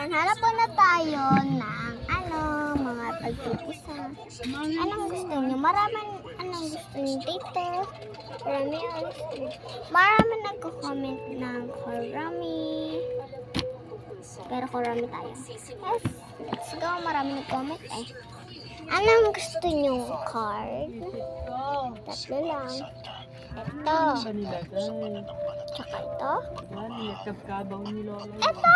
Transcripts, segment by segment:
Ayan, hanap po na tayo ng mga pagpupusa. Anong gusto nyo? Anong gusto nyo dito? Marami nagko-comment ng Kurami. Pero Kurami tayo. Yes, let's go. Marami nag-comment eh. Anong gusto nyo? Card? Tatlo lang. Ito. Tsaka ito. Ito!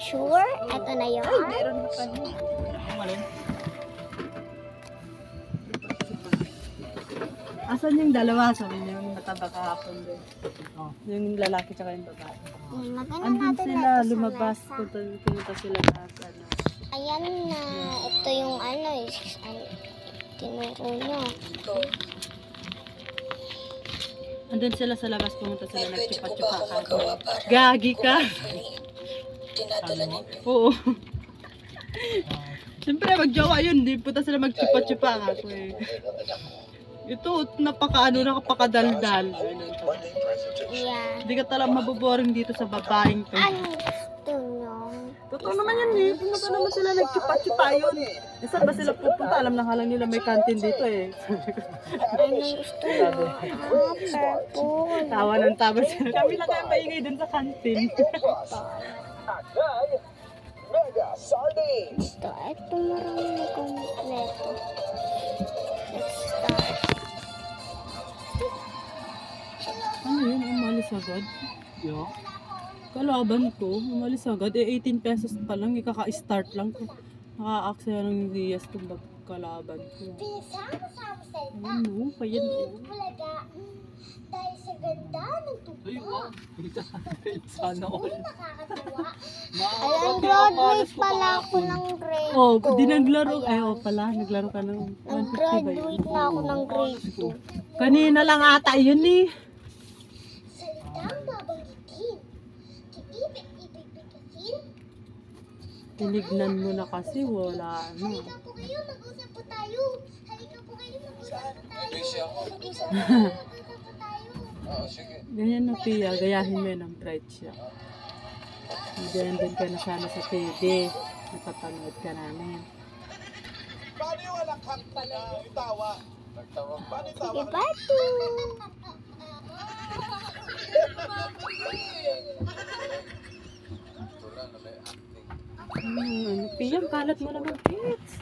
Sure? Ito na yun? Ay, meron pa rin. Asan yung dalawa? Sabi niya yung mataba kahapon doon. Oh, yung lalaki tsaka yung babae. Andun sila, lumabas. Pumunta sila sa ano. Ayan na. Ito yung tinuro nyo. Andun sila sa labas, pumunta sila, nagtsupa-tsupa ka. Gagi ka! Ano? Oo. Siyempre, magjawa yun. Di punta sila magtsupa-tsupa ka. Ito, napakadaldal. Yeah. Hindi ka talagang maboboring dito sa babaeng to. Ano gusto nyo? Totoo naman yan eh. Pumunta naman sila nagtsupa-tsupa yun. Saan ba sila pupunta? Alam na halang nila may canteen dito eh. Anong gusto nyo? Purple. Tawa ng tawa sila. Kami lang kayo maingay dun sa canteen. Ito marami na kompleto. Let's start. Ano yun? Umalis agad? Yeah. Kalaban ko, umalis agad. 18 pesos pa lang. Ikaka-start lang ko. Nakaaksaya ng Diaz itong kalaban ko. Ano? Payan ko. Dahil sa ganda ng tuba. Sana all. Ayan, graduate pala ako ng grade 2. Oh, di naglaro. Ay, pala. Naglaro ka ng 150 ba yun? Nag-graduate na ako ng grade 2. Kanina lang ata yun eh. Salitang babanggitin. Kiibig-ibig-bigin. Tinignan mo na kasi wala ano. Halika po kayo, mag-usap po tayo. Halika po kayo, mag-usap po tayo. Mag-usap po tayo. Ganyan na Pia, gayahin mo yun ang bright siya. Diyan din ka na sana sa TV. Napapanood ka namin. Paano yung alakak na itawa? Nagtawag. Paano itawa? Sige, Batu. Pia, kalat mo naman, Pits.